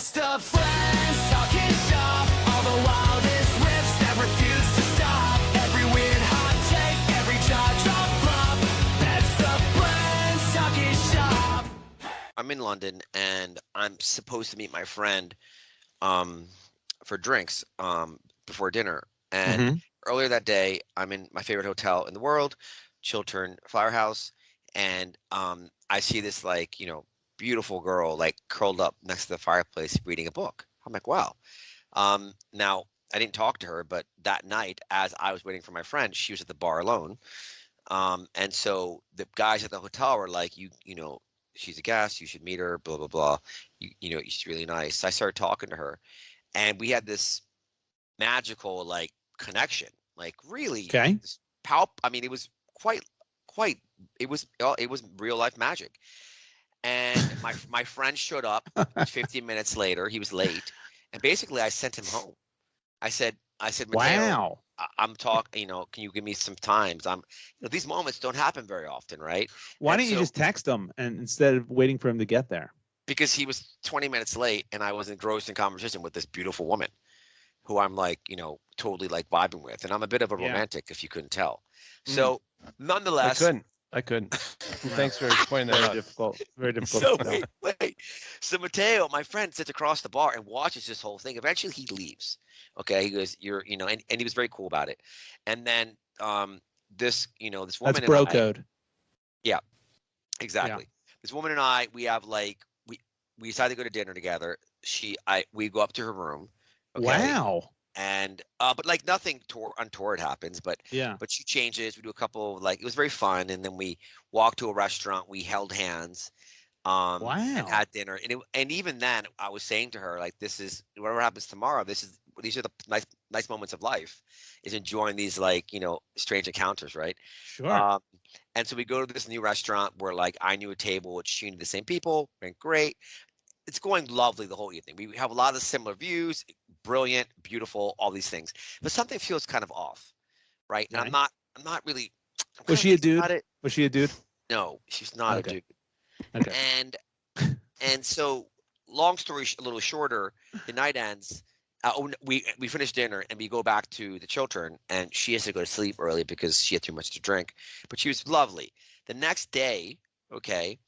Best of friends talking shop. All the wildest riffs that refuse to stop. Every weird hot take, every jaw drop flop. Best of friends talking shop. I'm in London and I'm supposed to meet my friend for drinks before dinner. And earlier that day, I'm in my favorite hotel in the world, Chiltern Firehouse, and I see this beautiful girl like curled up next to the fireplace reading a book. I'm like, wow. Now I didn't talk to her, but that night as I was waiting for my friend, she was at the bar alone. And so the guys at the hotel were like, you know, she's a guest, you should meet her, blah, blah, blah. You know, she's really nice. I started talking to her and we had this magical connection, really. Okay. I mean, it was quite, it was real life magic. And my friend showed up 15 minutes later. He was late. And basically I sent him home. I said, Mateo, Wow. I'm talking, can you give me some times? These moments don't happen very often, right? Why And don't you so- just text him and instead of waiting for him to get there? Because he was 20 minutes late and I was engrossed in conversation with this beautiful woman who I'm totally vibing with. And I'm a bit of a Yeah. romantic, if you couldn't tell. So nonetheless, I couldn't. Thanks for pointing that Very out. difficult. Very difficult. so to tell. wait. So Mateo, my friend, sits across the bar and watches this whole thing. Eventually he leaves. Okay. He goes, and he was very cool about it. And then this woman That's and bro I- code. Exactly. This woman and I, we have we decided to go to dinner together. We go up to her room. Okay? Wow. And but nothing untoward happens, but Yeah. she changes. We do a couple of it was very fun, and then we walked to a restaurant. We held hands, and Wow. had dinner. And even then, I was saying to her this is whatever happens tomorrow. These are the nice moments of life, is enjoying these strange encounters, right? Sure. And so we go to this new restaurant where I knew a table, which she knew the same people, went great. It's going lovely the whole evening. We have a lot of similar views, brilliant, beautiful, all these things. But something feels kind of off, right? And Okay. I'm not really. I'm Was kinda she a mixed dude? about it. Was she a dude? No, she's not Okay. a dude. Okay. And so, long story a little shorter, the night ends. We finish dinner and we go back to the Chiltern, and she has to go to sleep early because she had too much to drink. But she was lovely. The next day, okay,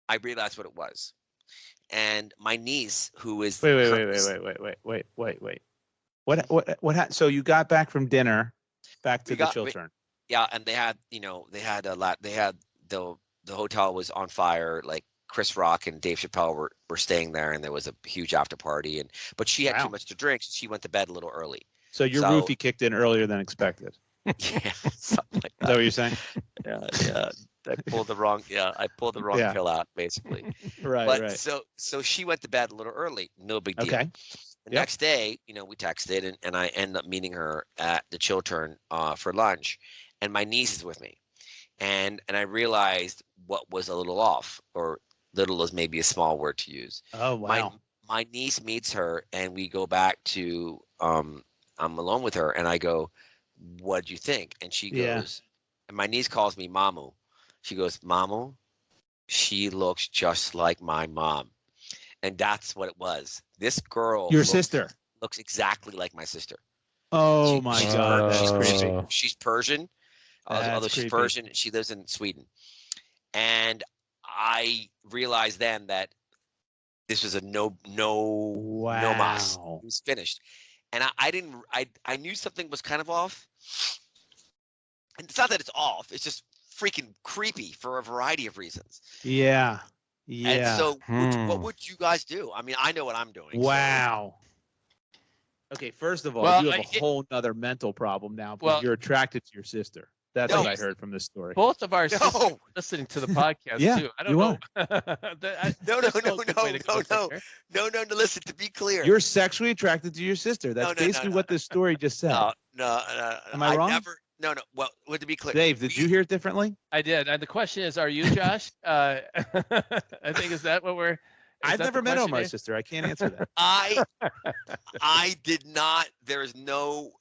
I realized what it was, and my niece, who is Wait. What? So you got back from dinner, back to the Chiltern. Yeah, and they had the hotel was on fire. Chris Rock and Dave Chappelle were staying there, and there was a huge after party. But she had too much to drink, so she went to bed a little early. So your roofie kicked in earlier than expected. Yeah, something like Is that what you're saying? Yeah. I pulled the wrong pill out, basically. Right. So she went to bed a little early. No big deal. Okay. The next day, we texted, and I end up meeting her at the Chiltern for lunch, and my niece is with me, and I realized what was a little off, or little is maybe a small word to use. Oh wow. My niece meets her, and we go back to I'm alone with her, and I go, "What'd you think?" And she goes, and my niece calls me Mamu. She goes, "Mamu, she looks just like my mom." And that's what it was. This girl, Your sister, looks exactly like my sister. Oh my God, that's creepy. She's Persian, although she's creepy. Persian. She lives in Sweden. And I realized then that this was a no mas. Wow. It was finished. And I knew something was kind of off. And it's not that it's off. It's just freaking creepy for a variety of reasons. Yeah. And so what would you guys do? I mean, I know what I'm doing. Wow. Okay, first of all, Well, you have a whole nother mental problem now because Well- you're attracted to your sister. That's No. what I heard from this story. Both of our sisters No. are listening to the podcast Yeah, too. I don't you know. No, listen, to be clear. You're sexually attracted to your sister. That's No, basically what this story just said. No. Am I wrong? No. Well, to be clear. Dave, did you hear it differently? I did. And the question is, are you, Josh? I think is that what we're. I've never met Omar's sister. I can't answer that. I did not. There is no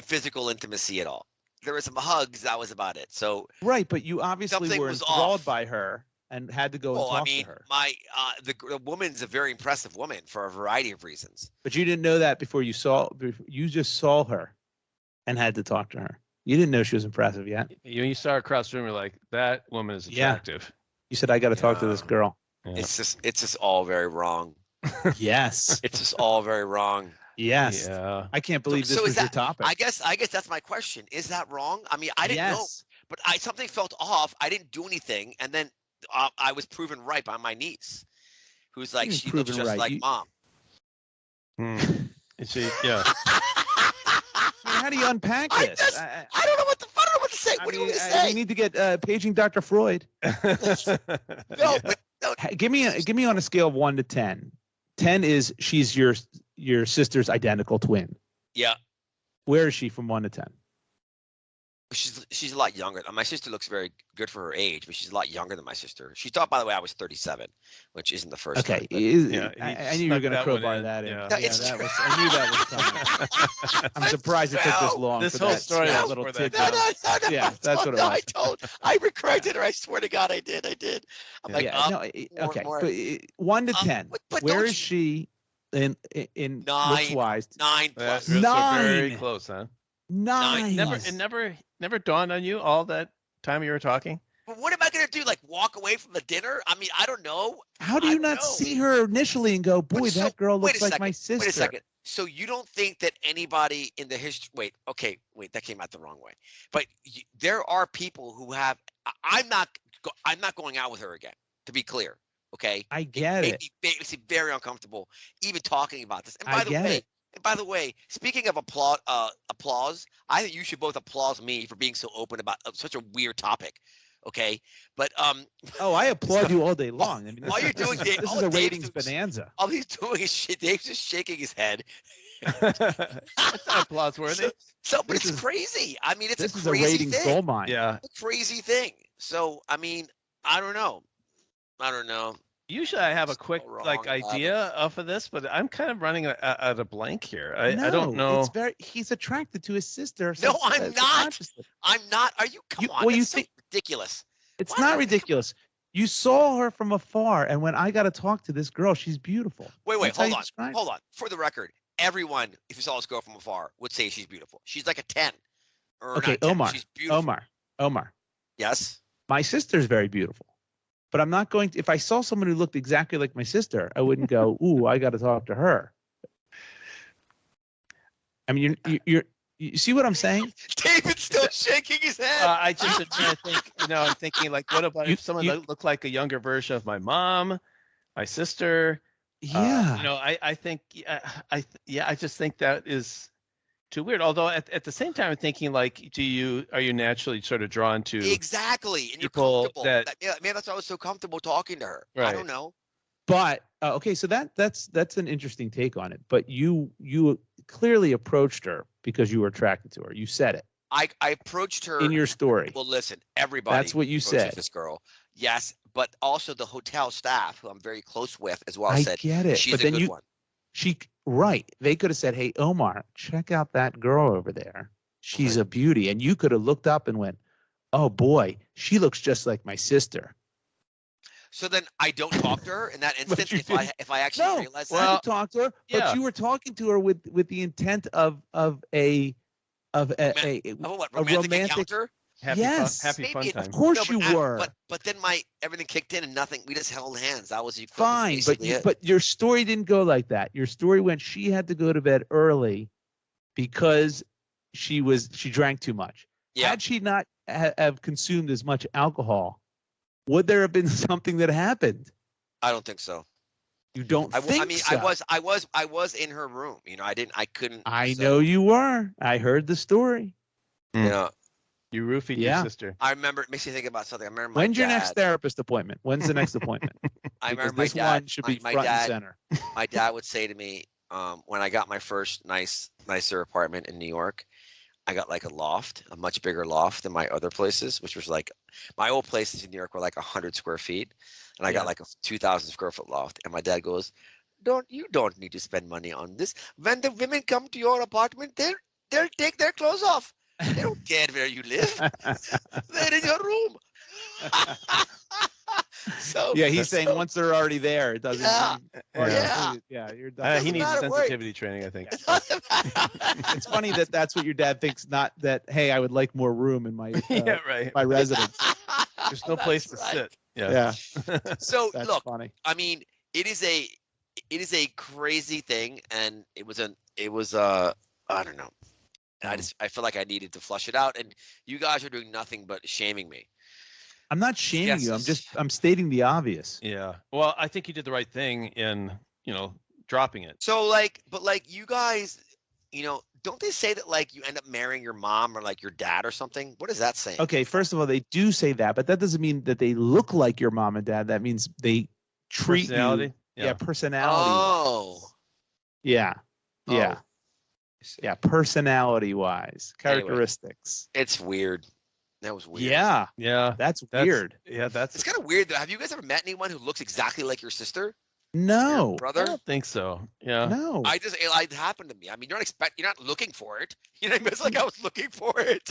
physical intimacy at all. There were some hugs. That was about it. So Right, but you obviously Something were was enthralled off. by her, and had to go and Well, I talk mean, to her. the woman's a very impressive woman for a variety of reasons. But you didn't know that before you just saw her and had to talk to her. You didn't know she was impressive yet. You saw her across the room, you're like, that woman is Yeah. attractive. You said, I got to talk to this Yeah. girl. Yeah. It's just all very wrong. Yes. It's just all very wrong. Yes. Yeah. I can't believe this So is was your that- topic. I guess that's my question. Is that wrong? I mean, I didn't know, Yes. but something felt off. I didn't do anything, and then I was proven right by my niece, who's like, You she proven looks just right. like mom. And she, yeah. I mean, how do you unpack I this? just- I don't know what to say. What do you want me to We say? need to get paging Dr. Freud. No, but no. Give me on a scale of 1 to 10. 10 is she's your sister's identical twin. Yeah, Where is she from 1 to 10? she's a lot younger. My sister looks very good for her age, but she's a lot younger than my sister. She thought, by the way, I was 37, which isn't the first Okay. time. but- Yeah, I he knew you were snuck going to that one crowbar in. that in. Yeah. No, it's that true. was, I knew that was coming. I'm surprised it took this long. This for whole that story small was little for that. tidbit. No. Yeah, that's what it was. I corrected her. I swear to God, I did. I'm like, Yeah, no, okay. But 1 to 10. but Where don't is she in looks wise? 9 Yeah, plus. so very 9. close, huh? 9. Never dawned on you all that time you were talking? But what am I gonna do? Like walk away from the dinner? I mean, I don't know. How do I you don't not know. see her initially and go, boy, But so- that girl wait looks a like my second, sister? Wait a second. So you don't think that anybody in the history? Wait, that came out the wrong way. But there are people who have. I'm not going out with her again. To be clear, okay. I get it. Makes me very uncomfortable even talking about this. And I get it. by the way, speaking of applause, I think you should both applaud me for being so open about such a weird topic. Okay, but Oh, I applaud you all day long. I mean, While you're doing this all is a Dave's ratings doing- bonanza. all he's doing is shit. Dave's just shaking his head. That's not applause worthy. But This it's is- crazy. I mean, it's This a is a crazy ratings thing. gold mine. Yeah. A crazy thing. So I mean, I don't know. Usually I have a So quick wrong like about it. idea off of this, but I'm kind of running out of blank here. I don't No, know. It's he's attracted to his sister. No, I'm not. subconsciously. I'm not. Are you? Come on. well, you That's so think- ridiculous. It's Why not not? ridiculous. You saw her from afar, and when I got to talk to this girl, she's beautiful. Wait, That's how hold you on. describe Hold on. For the record, everyone, if you saw this girl from afar, would say she's beautiful. She's like a 10. Or Okay, not 10. Omar. She's beautiful. Omar. Yes. My sister's very beautiful, but I'm not going to. If I saw someone who looked exactly like my sister, I wouldn't go, "Ooh, I got to talk to her." I mean, you see what I'm saying? David's still shaking his head. I just I think I'm thinking like, what about if someone you- looked like a younger version of my mom, my sister? Yeah. I think I just think that is too weird. Although at the same time, I'm thinking like, are you naturally sort of drawn to? Exactly. And you're people comfortable. that- Man, that's why I was so comfortable talking to her. I Right. don't know. But okay, so that's an interesting take on it. But you clearly approached her because you were attracted to her. You said it I approached her in your story. Well, listen, everybody. That's what you approaches said. This girl, yes, but also the hotel staff, who I'm very close with as well, I said get it. she's But a then good one. They could have said, "Hey, Omar, check out that girl over there. She's a beauty." And you could have looked up and went, "Oh boy, she looks just like my sister." So then I don't talk to her in that But instance you if I actually No, realize I that. would talk to her, yeah. but you were talking to her with the intent of a Oh, what romantic encounter? Yes. Happy fun Maybe it- time. Of course No, you but were. But then everything kicked in and nothing. We just held hands. That was Fine, but basically it. but your story didn't go like that. Your story went she had to go to bed early because she drank too much. Yeah. Had she not have consumed as much alcohol, would there have been something that happened? I don't think so. You don't I think mean, so? I was in her room. I couldn't. I so, know you were. I heard the story. You know, You roofied Yeah. your sister. I remember. It makes me think about something. I remember. My When's your dad, next therapist appointment? When's the next appointment? I Because remember my this dad. one should be my front dad, and center. My dad would say to me, when I got my first nicer apartment in New York, I got like a loft, a much bigger loft than my other places, which was like my old places in New York were like 100 square feet, and I got like a 2,000 square foot loft. And my dad goes, "You don't need to spend money on this. When the women come to your apartment, they'll take their clothes off. They don't care where you live. They're in your room." So Yeah, he's saying once they're already there, it doesn't. Yeah. You're done. He needs matter what- sensitivity training, I think. it doesn't matter. It's funny that that's what your dad thinks. Not that, hey, I would like more room in my Yeah, right. my residence. There's no place to That's right. sit. Yeah. So That's look, funny. I mean, it is a crazy thing, and it was I don't know. I feel like I needed to flush it out, and you guys are doing nothing but shaming me. I'm not shaming Yes. you. I'm stating the obvious. Yeah. Well, I think you did the right thing in, dropping it. So but you guys, don't they say that like you end up marrying your mom or like your dad or something? What does that say? Okay, first of all, they do say that, but that doesn't mean that they look like your mom and dad. That means they treat Personality? you. Yeah, personality. Oh. Yeah. Yeah. Oh. Yeah, personality wise, Anyway. characteristics. It's weird. That was weird. Yeah, Yeah. that's weird. Yeah, It's kind of weird though. Have you guys ever met anyone who looks exactly like your sister? No, Your I brother? don't think so. Yeah. no. It happened to me. I mean, you're not looking for it. You know, it's like I was looking for it.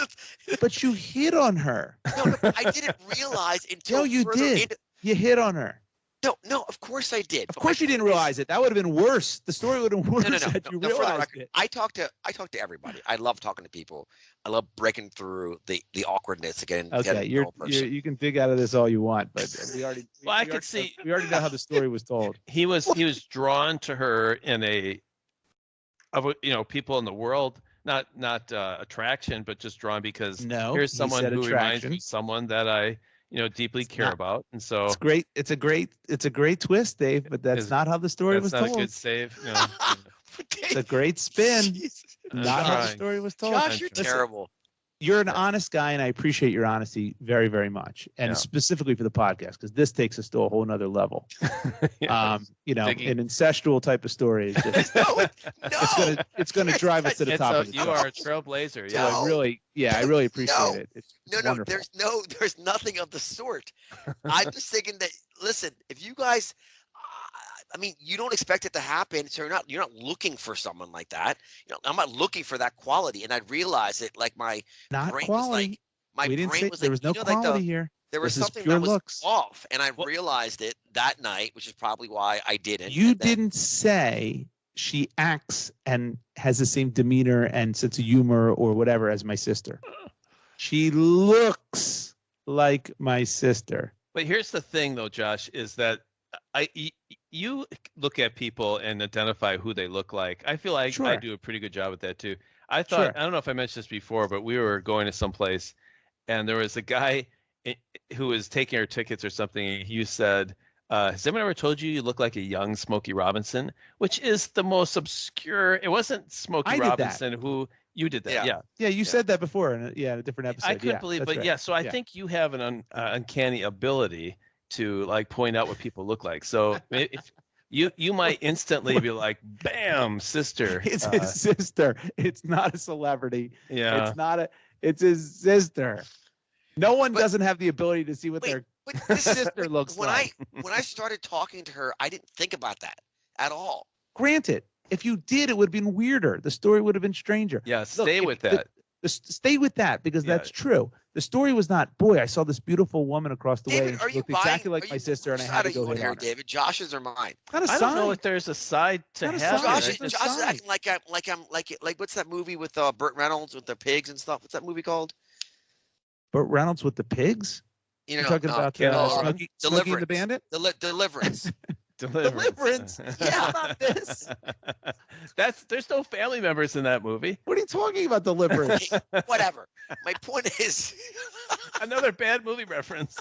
But you hit on her. No, I didn't realize until No, you further did. You hit on her. No, of course I did. Of course you didn't realize it. That would have been worse. The story would have been worse No. had you For the realized record, it. I talk to everybody. I love talking to people. I love breaking through the awkwardness again. Okay, you can dig out of this all you want, but we already. Well, I we could already see- We already know how the story was told. He was drawn to her in people in the world, not attraction, but just drawn because No, here's he someone said who reminds attraction. me of someone that I deeply care not- about, and so It's great. It's a great twist, Dave. But that's Is- not how the story that's was not told. a good save. It's a great spin. Jesus. I'm Not how the trying. story was told. Josh, you're Listen, terrible. You're an honest guy, and I appreciate your honesty very, very much, and Yeah. specifically for the podcast, because this takes us to a whole nother level. Yeah. An incestual type of story is just No, it's gonna drive us to the top of the you top. are a trailblazer. So Yeah. I really appreciate No. it. It's No, wonderful. there's nothing of the sort. I'm just thinking that listen, if you guys, I mean, you don't expect it to happen, so you're not looking for someone like that. I'm not looking for that quality, and I realized it like my Not brain quality. was like my We didn't brain say was there like was no like quality here. there was This is something pure that was looks. off, and I Well- realized it that night, which is probably why I didn't. You and then- didn't say she acts and has the same demeanor and sense of humor or whatever as my sister. She looks like my sister. But here's the thing, though, Josh, is that you look at people and identify who they look like. I feel like I Sure. do a pretty good job with that too. I thought Sure. I don't know if I mentioned this before, but we were going to someplace, and there was a guy who was taking our tickets or something. And you said, "Has anyone ever told you look like a young Smokey Robinson?" Which is the most obscure. It wasn't Smokey I did that. Robinson who you did that. Yeah. Yeah. Yeah, you said that before in a different episode. I couldn't yeah, believe, that's but right. yeah. So I Yeah. think you have an uncanny ability to like point out what people look like. So if you might instantly be like, "Bam, sister." It's his sister. It's not a celebrity. Yeah. It's his sister. No one But- doesn't have the ability to see what Wait, their but this is sister looks when like. when I started talking to her, I didn't think about that at all. Granted, if you did, it would have been weirder. The story would have been stranger. Yeah. Stay if with the- that. Stay with that because Yeah. that's true. The story was not, boy, I saw this beautiful woman across the way David, and are she you looked exactly buying? like my sister, and I had to go hit here, on her. David. Josh's or mine? Not a I don't know sign. if there's a side to Not a have. side. Josh, it's a Josh is sign. acting like what's that movie with Burt Reynolds with the pigs and stuff? What's that movie called? Burt Reynolds with the pigs? You You're know, talking about Smokey and the Deliverance. Bandit? Deliverance. Deliverance. Yeah, not this. There's no family members in that movie. What are you talking about, Deliverance? Whatever. My point is, Another bad movie reference.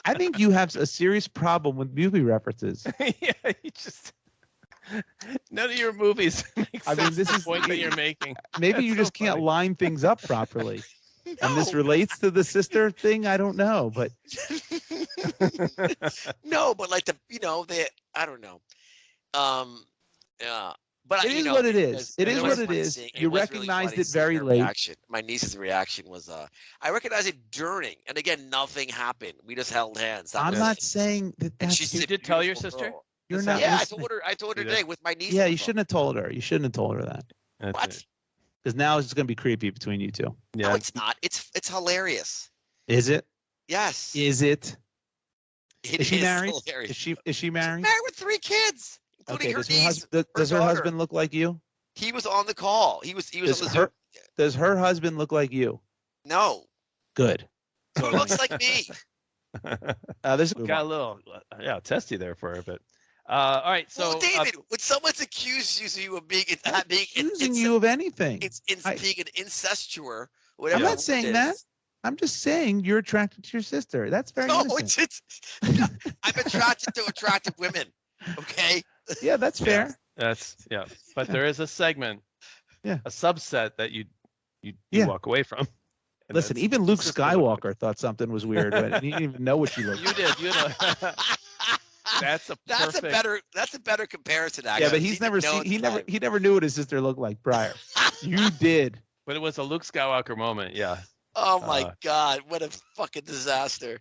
I think you have a serious problem with movie references. Yeah, you just none of your movies make I mean, sense this to the is- point that you're making. Maybe That's you so just can't funny. line things up properly. And this no. relates to the sister thing. I don't know, but No, but like I don't know. But It is what it is. It is what it is. You recognized it very late. Reaction. My niece's reaction was, I recognized it during, and again, nothing happened. We just held hands. That I'm was not it. saying that And that's. she's You a did tell your beautiful sister? girl. You're That's not. Yeah, listening. I told her You today did? with my niece. Yeah, you shouldn't have told her. You shouldn't have told her that That's What? it. because now it's going to be creepy between you two. No, Yeah. it's not. It's hilarious. Is it? Yes. Is it? Is she married? Hilarious. Is she married? She's married with 3 kids, including Okay. her Does her, niece. does her daughter. husband look like you? He was on the call. He was Does on the her does her husband look like you? No. Good. Who looks like me? This Got a little testy there for a bit. All right, so Well, David, when someone's accused you of being accusing you of anything. being an incestuous, whatever. I'm that not saying word that. is. I'm just saying you're attracted to your sister. That's very No, innocent. I'm attracted to attractive women. Okay. Yeah, that's fair. but there is a segment, a subset that you walk away from. And Listen, even Luke Skywalker thought something was weird, but he didn't even know what she looked like. You did. You know. That's a better comparison. Actually. Yeah, but he's never seen. He never knew what his sister looked like prior. You did. But it was a Luke Skywalker moment. Yeah. Oh my God! What a fucking disaster.